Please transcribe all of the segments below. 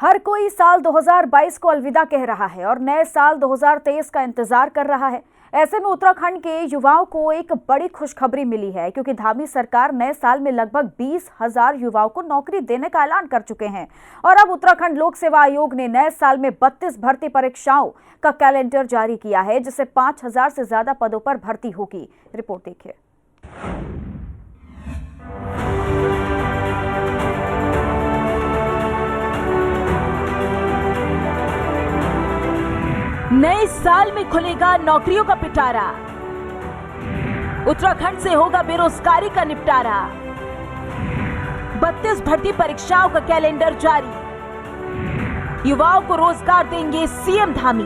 हर कोई साल 2022 को अलविदा कह रहा है और नए साल 2023 का इंतजार कर रहा है। ऐसे में उत्तराखंड के युवाओं को एक बड़ी खुशखबरी मिली है, क्योंकि धामी सरकार नए साल में लगभग 20,000 युवाओं को नौकरी देने का ऐलान कर चुके हैं। और अब उत्तराखंड लोक सेवा आयोग ने नए साल में 32 भर्ती परीक्षाओं का कैलेंडर जारी किया है, जिससे 5,000 से ज्यादा पदों पर भर्ती होगी। रिपोर्ट देखिए। नए साल में खुलेगा नौकरियों का पिटारा, उत्तराखंड से होगा बेरोजगारी का निपटारा। 32 भर्ती परीक्षाओं का कैलेंडर जारी, युवाओं को रोजगार देंगे सीएम धामी।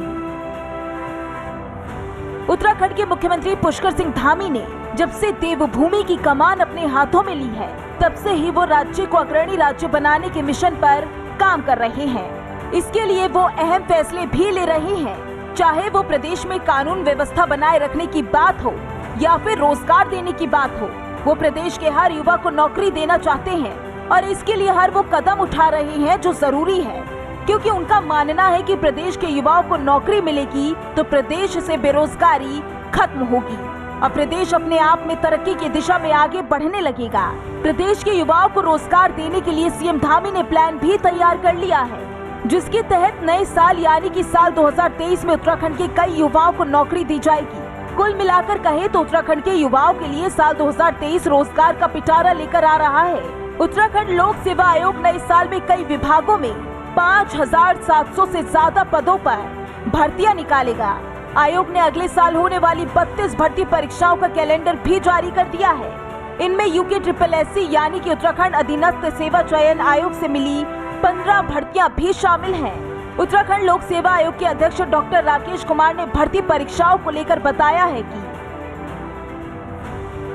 उत्तराखंड के मुख्यमंत्री पुष्कर सिंह धामी ने जब से देवभूमि की कमान अपने हाथों में ली है, तब से ही वो राज्य को अग्रणी राज्य बनाने के मिशन पर काम कर रहे हैं। इसके लिए वो अहम फैसले भी ले रहे हैं, चाहे वो प्रदेश में कानून व्यवस्था बनाए रखने की बात हो या फिर रोजगार देने की बात हो। वो प्रदेश के हर युवा को नौकरी देना चाहते हैं और इसके लिए हर वो कदम उठा रहे हैं जो जरूरी है, क्योंकि उनका मानना है कि प्रदेश के युवाओं को नौकरी मिलेगी तो प्रदेश से बेरोजगारी खत्म होगी और प्रदेश अपने आप में तरक्की की दिशा में आगे बढ़ने लगेगा। प्रदेश के युवाओं को रोजगार देने के लिए सीएम धामी ने प्लान भी तैयार कर लिया है, जिसके तहत नए साल यानी कि साल 2023 में उत्तराखंड के कई युवाओं को नौकरी दी जाएगी। कुल मिलाकर कहे तो उत्तराखंड के युवाओं के लिए साल 2023 रोजगार का पिटारा लेकर आ रहा है। उत्तराखंड लोक सेवा आयोग नए साल में कई विभागों में 5,700 से ज्यादा पदों पर भर्तियां निकालेगा। आयोग ने अगले साल होने वाली 32 भर्ती परीक्षाओं का कैलेंडर भी जारी कर दिया है। इनमें UKSSC यानी कि उत्तराखंड अधीनस्थ सेवा चयन आयोग से मिली 15 भर्तियां भी शामिल हैं। उत्तराखंड लोक सेवा आयोग के अध्यक्ष डॉक्टर राकेश कुमार ने भर्ती परीक्षाओं को लेकर बताया है कि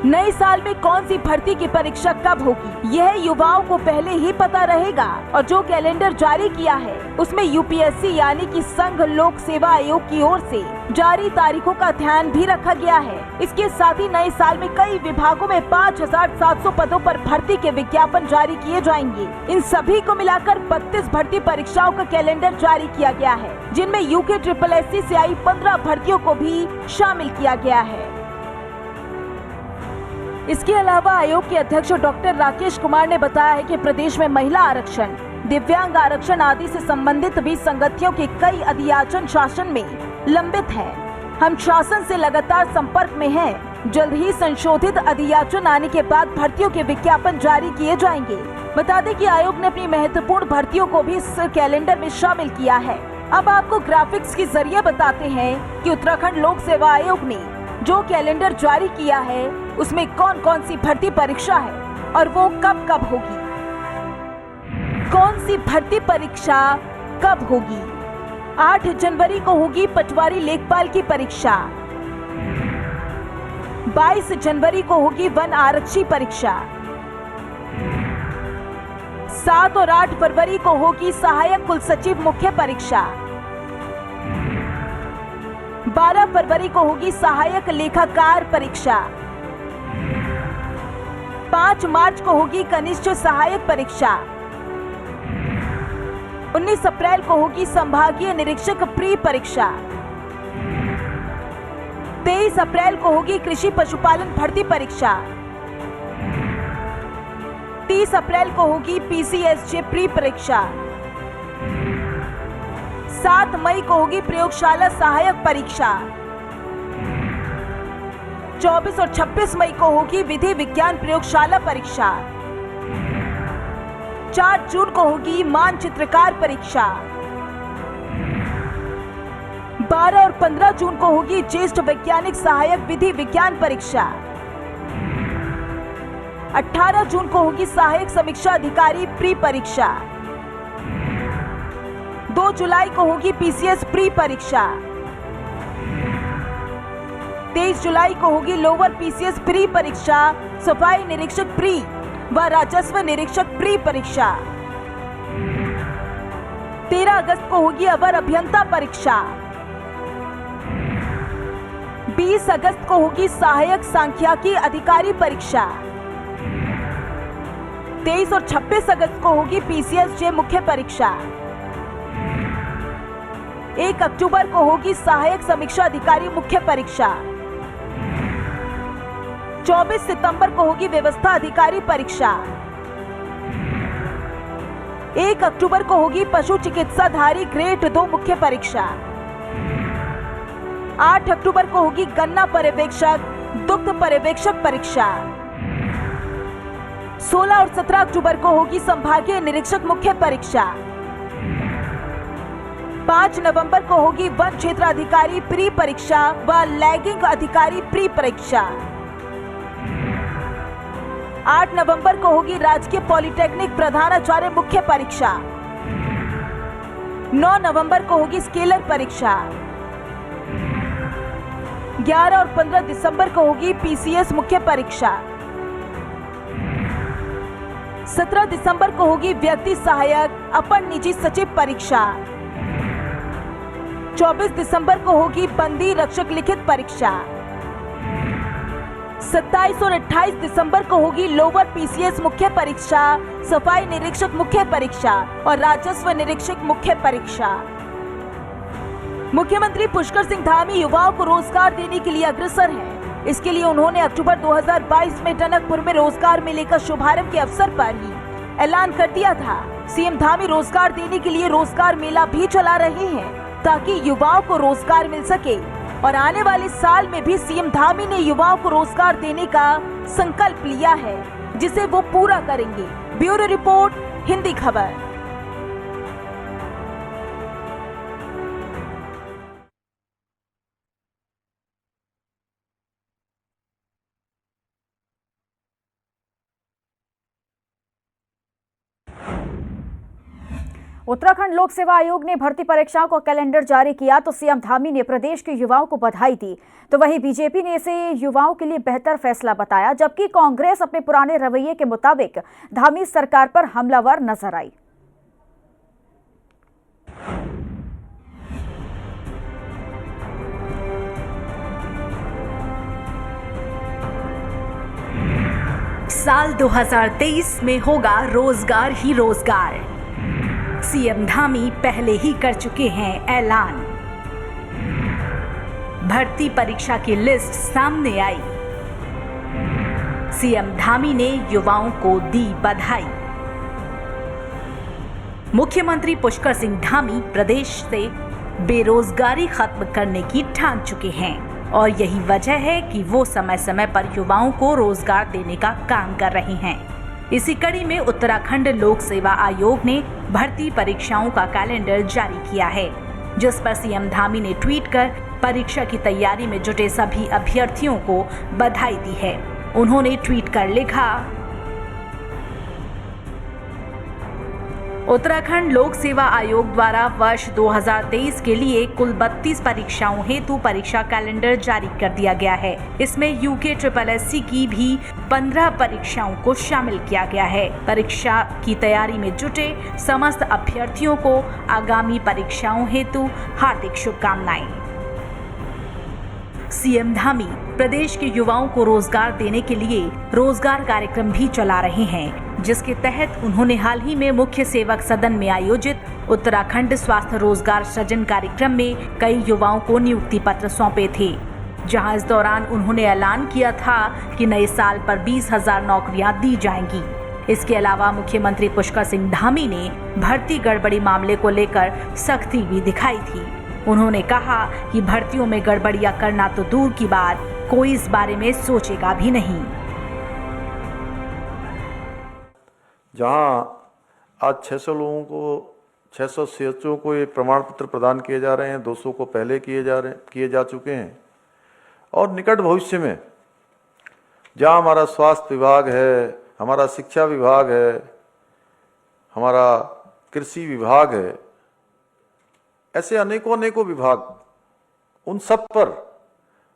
नए साल में कौन सी भर्ती की परीक्षा कब होगी, यह युवाओं को पहले ही पता रहेगा। और जो कैलेंडर जारी किया है उसमें UPSC यानी कि संघ लोक सेवा आयोग की ओर से जारी तारीखों का ध्यान भी रखा गया है। इसके साथ ही नए साल में कई विभागों में 5,700 पदों पर भर्ती के विज्ञापन जारी किए जाएंगे। इन सभी को मिलाकर 32 भर्ती परीक्षाओं का कैलेंडर जारी किया गया है, जिनमें UKSSC से आई 15 भर्तियों को भी शामिल किया गया है। इसके अलावा आयोग के अध्यक्ष डॉक्टर राकेश कुमार ने बताया है कि प्रदेश में महिला आरक्षण, दिव्यांग आरक्षण आदि से संबंधित विसंगतियों के कई अधियाचन शासन में लंबित हैं। हम शासन से लगातार संपर्क में हैं। जल्द ही संशोधित अधियाचन आने के बाद भर्तियों के विज्ञापन जारी किए जाएंगे। बता दें कि आयोग ने अपनी महत्वपूर्ण भर्तियों को भी इस कैलेंडर में शामिल किया है। अब आपको ग्राफिक्स के जरिए बताते हैं कि उत्तराखंड लोक सेवा आयोग ने जो कैलेंडर जारी किया है उसमें कौन कौन सी भर्ती परीक्षा है और वो कब कब होगी। कौन सी भर्ती परीक्षा कब होगी? 8 जनवरी को होगी पटवारी लेखपाल की परीक्षा। 22 जनवरी को होगी वन आरक्षी परीक्षा। 7 और 8 फरवरी को होगी सहायक कुल सचिव मुख्य परीक्षा। 12 फरवरी को होगी सहायक लेखाकार परीक्षा। 5 मार्च को होगी कनिष्ठ सहायक परीक्षा। 19 अप्रैल को होगी संभागीय निरीक्षक प्री परीक्षा। 23 अप्रैल को होगी कृषि पशुपालन भर्ती परीक्षा। 30 अप्रैल को होगी PCSJ प्री परीक्षा। 7 मई को होगी प्रयोगशाला सहायक परीक्षा। 24 और 26 मई को होगी विधि विज्ञान प्रयोगशाला परीक्षा। 4 जून को होगी मानचित्रकार परीक्षा। 12 और 15 जून को होगी ज्येष्ठ वैज्ञानिक सहायक विधि विज्ञान परीक्षा। 18 जून को होगी सहायक समीक्षा अधिकारी प्री परीक्षा। 2 जुलाई को होगी PCS प्री परीक्षा। 23 जुलाई को होगी लोअर PCS प्री परीक्षा, सफाई निरीक्षक प्री व राजस्व निरीक्षक प्री परीक्षा। 13 अगस्त को होगी अवर अभियंता परीक्षा। 20 अगस्त को होगी सहायक सांख्यिकी अधिकारी परीक्षा। 23 और 26 अगस्त को होगी PCSJ मुख्य परीक्षा। 1 अक्टूबर को होगी सहायक समीक्षा अधिकारी मुख्य परीक्षा। 24 सितंबर को होगी व्यवस्था अधिकारी परीक्षा। 1 अक्टूबर को होगी पशु चिकित्साधारी ग्रेड 2 मुख्य परीक्षा। 8 अक्टूबर को होगी गन्ना पर्यवेक्षक, दुग्ध पर्यवेक्षक परीक्षा। 16 और 17 अक्टूबर को होगी संभागीय निरीक्षक मुख्य परीक्षा। 5 नवंबर को होगी वन क्षेत्र अधिकारी प्री परीक्षा व लैगिंग अधिकारी प्री परीक्षा। 8 नवंबर को होगी राजकीय पॉलिटेक्निक प्रधानाचार्य मुख्य परीक्षा। 9 नवंबर को होगी स्केलर परीक्षा। 11 और 15 दिसंबर को होगी पीसीएस मुख्य परीक्षा। 17 दिसंबर को होगी व्यक्ति सहायक अपर निजी सचिव परीक्षा। 24 दिसंबर को होगी बंदी रक्षक लिखित परीक्षा। 27 और 28 दिसंबर को होगी लोअर पीसीएस मुख्य परीक्षा, सफाई निरीक्षक मुख्य परीक्षा और राजस्व निरीक्षक मुख्य परीक्षा। मुख्यमंत्री पुष्कर सिंह धामी युवाओं को रोजगार देने के लिए अग्रसर हैं। इसके लिए उन्होंने अक्टूबर 2022 में टनकपुर में रोजगार मेले का शुभारंभ के अवसर पर ही ऐलान कर दिया था। सीएम धामी रोजगार देने के लिए रोजगार मेला भी चला रहे हैं ताकि युवाओं को रोजगार मिल सके और आने वाले साल में भी सीएम धामी ने युवाओं को रोजगार देने का संकल्प लिया है, जिसे वो पूरा करेंगे। ब्यूरो रिपोर्ट, हिंदी खबर। उत्तराखंड लोक सेवा आयोग ने भर्ती परीक्षाओं का कैलेंडर जारी किया तो सीएम धामी ने प्रदेश के युवाओं को बधाई दी, तो वहीं बीजेपी ने इसे युवाओं के लिए बेहतर फैसला बताया, जबकि कांग्रेस अपने पुराने रवैये के मुताबिक धामी सरकार पर हमलावर नजर आई। साल 2023 में होगा रोजगार ही रोजगार। सीएम धामी पहले ही कर चुके हैं ऐलान। भर्ती परीक्षा की लिस्ट सामने आई। सीएम धामी ने युवाओं को दी बधाई। मुख्यमंत्री पुष्कर सिंह धामी प्रदेश से बेरोजगारी खत्म करने की ठान चुके हैं और यही वजह है कि वो समय समय पर युवाओं को रोजगार देने का काम कर रहे हैं। इसी कड़ी में उत्तराखंड लोक सेवा आयोग ने भर्ती परीक्षाओं का कैलेंडर जारी किया है, जिस पर सीएम धामी ने ट्वीट कर परीक्षा की तैयारी में जुटे सभी अभ्यर्थियों को बधाई दी है। उन्होंने ट्वीट कर लिखा, उत्तराखंड लोक सेवा आयोग द्वारा वर्ष 2023 के लिए कुल 32 परीक्षाओं हेतु परीक्षा कैलेंडर जारी कर दिया गया है। इसमें यूके SSSC की भी 15 परीक्षाओं को शामिल किया गया है। परीक्षा की तैयारी में जुटे समस्त अभ्यर्थियों को आगामी परीक्षाओं हेतु हार्दिक शुभकामनाएं। सीएम धामी प्रदेश के युवाओं को रोजगार देने के लिए रोजगार कार्यक्रम भी चला रहे हैं, जिसके तहत उन्होंने हाल ही में मुख्य सेवक सदन में आयोजित उत्तराखंड स्वास्थ्य रोजगार सृजन कार्यक्रम में कई युवाओं को नियुक्ति पत्र सौंपे थे, जहां इस दौरान उन्होंने ऐलान किया था कि नए साल पर 20,000 नौकरियां दी जाएंगी। इसके अलावा मुख्यमंत्री पुष्कर सिंह धामी ने भर्ती गड़बड़ी मामले को लेकर सख्ती भी दिखाई थी। उन्होंने कहा कि भर्तियों में गड़बड़ियां करना तो दूर की बात, कोई इस बारे में सोचेगा भी नहीं। जहां आज 600 लोगों को 600 CHO को ये प्रमाण पत्र प्रदान किए जा रहे हैं, 200 को पहले किए जा चुके हैं और निकट भविष्य में जहां हमारा स्वास्थ्य विभाग है, हमारा शिक्षा विभाग है, हमारा कृषि विभाग है, ऐसे अनेकों विभाग, उन सब पर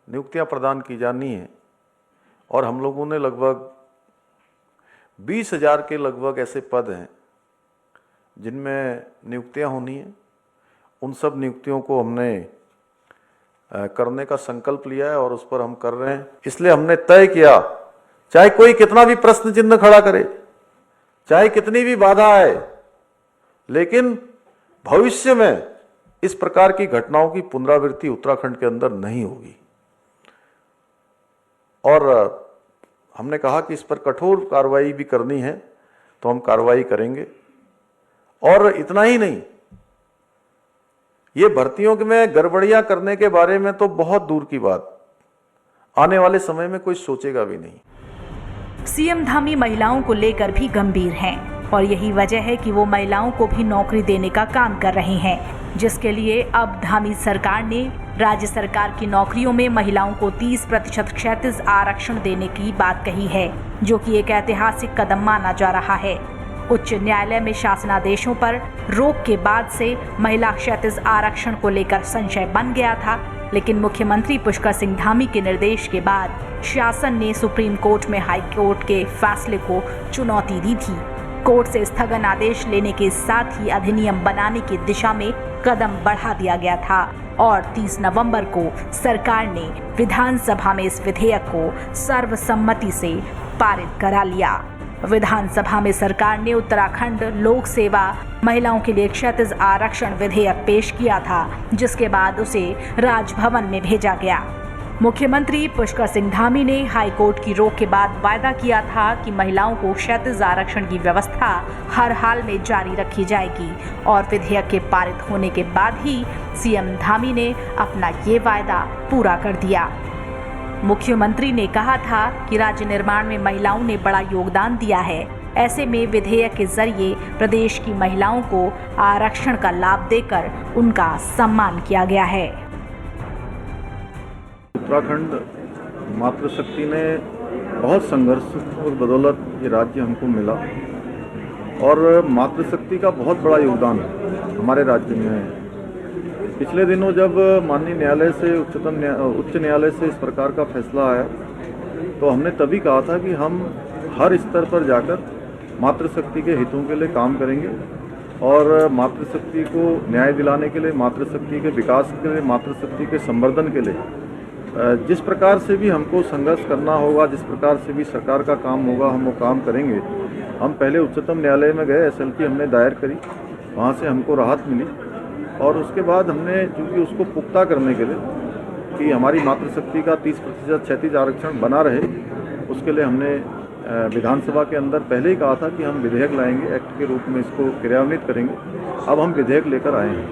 नियुक्तियां प्रदान की जानी है और हम लोगों ने लगभग 20,000 के लगभग ऐसे पद हैं जिनमें नियुक्तियां होनी है। उन सब नियुक्तियों को हमने करने का संकल्प लिया है और उस पर हम कर रहे हैं। इसलिए हमने तय किया, चाहे कोई कितना भी प्रश्न चिन्ह खड़ा करे, चाहे कितनी भी बाधा आए, लेकिन भविष्य में इस प्रकार की घटनाओं की पुनरावृत्ति उत्तराखंड के अंदर नहीं होगी। और हमने कहा कि इस पर कठोर कार्रवाई भी करनी है तो हम कार्रवाई करेंगे। और इतना ही नहीं, ये भर्तियों में गड़बड़ियां करने के बारे में तो बहुत दूर की बात, आने वाले समय में कोई सोचेगा भी नहीं। सीएम धामी महिलाओं को लेकर भी गंभीर हैं और यही वजह है कि वो महिलाओं को भी नौकरी देने का काम कर रहे हैं, जिसके लिए अब धामी सरकार ने राज्य सरकार की नौकरियों में महिलाओं को 30% क्षैतिज आरक्षण देने की बात कही है, जो कि एक ऐतिहासिक कदम माना जा रहा है। उच्च न्यायालय में शासनादेशों पर रोक के बाद से महिला क्षैतिज आरक्षण को लेकर संशय बन गया था, लेकिन मुख्यमंत्री पुष्कर सिंह धामी के निर्देश के बाद शासन ने सुप्रीम कोर्ट में हाई कोर्ट के फैसले को चुनौती दी थी। कोर्ट से स्थगन आदेश लेने के साथ ही अधिनियम बनाने की दिशा में कदम बढ़ा दिया गया था और 30 नवंबर को सरकार ने विधानसभा में इस विधेयक को सर्वसम्मति से पारित करा लिया। विधानसभा में सरकार ने उत्तराखंड लोक सेवा महिलाओं के लिए क्षैतिज आरक्षण विधेयक पेश किया था, जिसके बाद उसे राजभवन में भेजा गया। मुख्यमंत्री पुष्कर सिंह धामी ने हाई कोर्ट की रोक के बाद वायदा किया था कि महिलाओं को क्षैतिज आरक्षण की व्यवस्था हर हाल में जारी रखी जाएगी और विधेयक के पारित होने के बाद ही सीएम धामी ने अपना ये वायदा पूरा कर दिया। मुख्यमंत्री ने कहा था कि राज्य निर्माण में महिलाओं ने बड़ा योगदान दिया है, ऐसे में विधेयक के जरिए प्रदेश की महिलाओं को आरक्षण का लाभ देकर उनका सम्मान किया गया है। उत्तराखंड मातृशक्ति ने बहुत संघर्ष और बदौलत ये राज्य हमको मिला और मातृशक्ति का बहुत बड़ा योगदान हमारे राज्य में है। पिछले दिनों जब माननीय न्यायालय से उच्च न्यायालय से इस प्रकार का फैसला आया तो हमने तभी कहा था कि हम हर स्तर पर जाकर मातृशक्ति के हितों के लिए काम करेंगे और मातृशक्ति को न्याय दिलाने के लिए, मातृशक्ति के विकास के लिए, मातृशक्ति के संवर्धन के लिए जिस प्रकार से भी हमको संघर्ष करना होगा, जिस प्रकार से भी सरकार का काम होगा, हम वो काम करेंगे। हम पहले उच्चतम न्यायालय में गए, SLP हमने दायर करी, वहाँ से हमको राहत मिली और उसके बाद हमने चूँकि उसको पुख्ता करने के लिए कि हमारी मातृशक्ति का 30% क्षैतिज आरक्षण बना रहे, उसके लिए हमने विधानसभा के अंदर पहले ही कहा था कि हम विधेयक लाएंगे, एक्ट के रूप में इसको क्रियान्वित करेंगे। अब हम विधेयक लेकर आए हैं।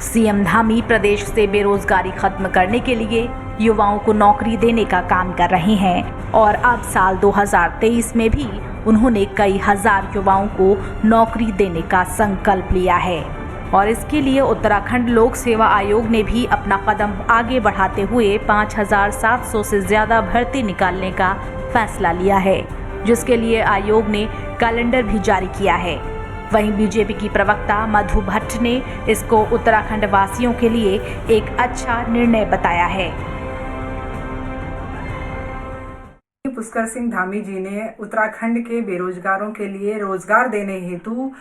सीएम धामी प्रदेश से बेरोजगारी खत्म करने के लिए युवाओं को नौकरी देने का काम कर रहे हैं और अब साल 2023 में भी उन्होंने कई हजार युवाओं को नौकरी देने का संकल्प लिया है और इसके लिए उत्तराखंड लोक सेवा आयोग ने भी अपना कदम आगे बढ़ाते हुए 5700 से ज्यादा भर्ती निकालने का फैसला लिया है, जिसके लिए आयोग ने कैलेंडर भी जारी किया है। वहीं बीजेपी की प्रवक्ता मधु भट्ट ने इसको उत्तराखंड वासियों के लिए एक अच्छा निर्णय बताया है। पुष्कर सिंह धामी जी ने उत्तराखंड के बेरोजगारों के लिए रोजगार देने हेतु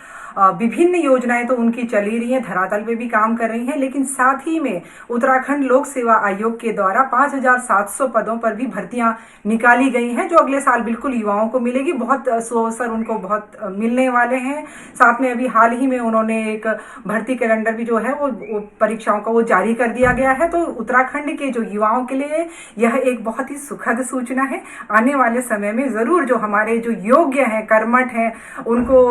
विभिन्न योजनाएं तो उनकी चली रही हैं, धरातल पे भी काम कर रही हैं, लेकिन साथ ही में उत्तराखंड लोक सेवा आयोग के द्वारा 5700 पदों पर भी भर्तियां निकाली गई हैं, जो अगले साल बिल्कुल युवाओं को मिलेगी। बहुत सुअवसर उनको बहुत मिलने वाले हैं। साथ में अभी हाल ही में उन्होंने एक भर्ती कैलेंडर भी जो है वो परीक्षाओं का वो जारी कर दिया गया है। तो उत्तराखंड के जो युवाओं के लिए यह एक बहुत ही सुखद सूचना है। आने वाले समय में जरूर जो हमारे जो योग्य हैं, कर्मठ हैं, उनको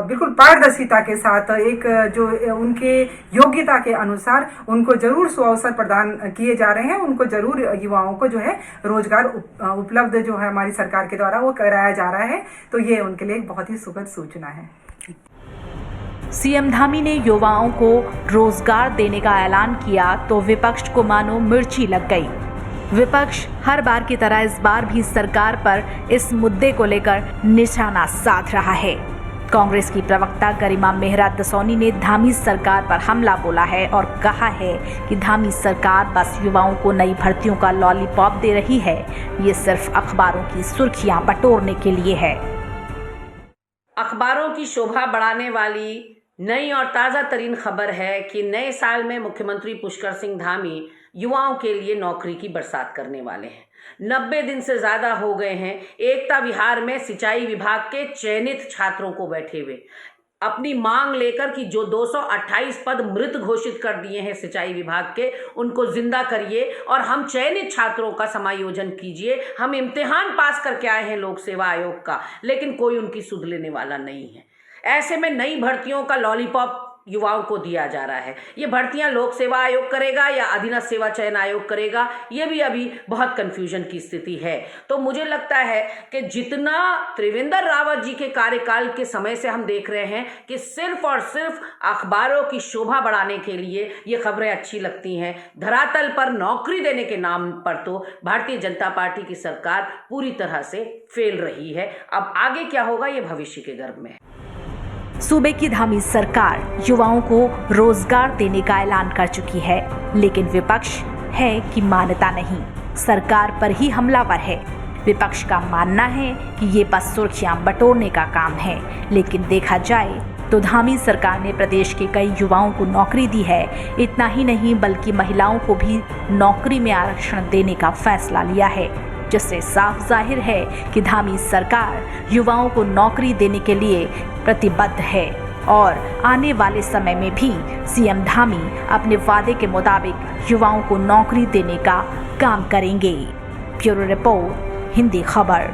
बिल्कुल पारदर्शिता के साथ एक जो उनके योग्यता के अनुसार उनको जरूर सुअवसर प्रदान किए जा रहे हैं। उनको जरूर युवाओं को जो है रोजगार उपलब्ध जो है हमारी सरकार के द्वारा वो कराया जा रहा है। तो ये उनके लिए एक बहुत ही सुखद सूचना है। सीएम धामी ने युवाओं को रोजगार देने का ऐलान किया तो विपक्ष को मानो मिर्ची लग गई। विपक्ष हर बार की तरह इस बार भी सरकार पर इस मुद्दे को लेकर निशाना साध रहा है। कांग्रेस की प्रवक्ता गरिमा मेहरा दसौनी ने धामी सरकार पर हमला बोला है और कहा है कि धामी सरकार बस युवाओं को नई भर्तियों का लॉलीपॉप दे रही है, ये सिर्फ अखबारों की सुर्खियां बटोरने के लिए है। अखबारों की शोभा बढ़ाने वाली नई और ताज़ा तरीन खबर है कि नए साल में मुख्यमंत्री पुष्कर सिंह धामी युवाओं के लिए नौकरी की बरसात करने वाले हैं। 90 दिन से ज़्यादा हो गए हैं एकता विहार में सिंचाई विभाग के चयनित छात्रों को बैठे हुए। अपनी मांग लेकर कि जो 228 पद मृत घोषित कर दिए हैं सिंचाई विभाग के, उनको जिंदा करिए और हम चयनित छात्रों का समायोजन कीजिए। हम इम्तिहान पास करके आए हैं लोक सेवा आयोग का, लेकिन कोई उनकी सुध लेने वाला नहीं है। ऐसे में नई भर्तियों का लॉलीपॉप युवाओं को दिया जा रहा है। ये भर्तियां लोक सेवा आयोग करेगा या अधीनस्थ सेवा चयन आयोग करेगा, ये भी अभी बहुत कंफ्यूजन की स्थिति है। तो मुझे लगता है कि जितना त्रिवेंद्र रावत जी के कार्यकाल के समय से हम देख रहे हैं कि सिर्फ और सिर्फ अखबारों की शोभा बढ़ाने के लिए ये खबरें अच्छी लगती हैं, धरातल पर नौकरी देने के नाम पर तो भारतीय जनता पार्टी की सरकार पूरी तरह से फेल रही है। अब आगे क्या होगा ये भविष्य के गर्भ में है। सूबे की धामी सरकार युवाओं को रोजगार देने का ऐलान कर चुकी है, लेकिन विपक्ष है कि मानता नहीं, सरकार पर ही हमलावर है। विपक्ष का मानना है कि ये बस सुर्खियां बटोरने का काम है, लेकिन देखा जाए तो धामी सरकार ने प्रदेश के कई युवाओं को नौकरी दी है। इतना ही नहीं बल्कि महिलाओं को भी नौकरी में आरक्षण देने का फैसला लिया है, जिससे साफ जाहिर है कि धामी सरकार युवाओं को नौकरी देने के लिए प्रतिबद्ध है और आने वाले समय में भी सीएम धामी अपने वादे के मुताबिक युवाओं को नौकरी देने का काम करेंगे। ब्यूरो रिपोर्ट, हिंदी खबर।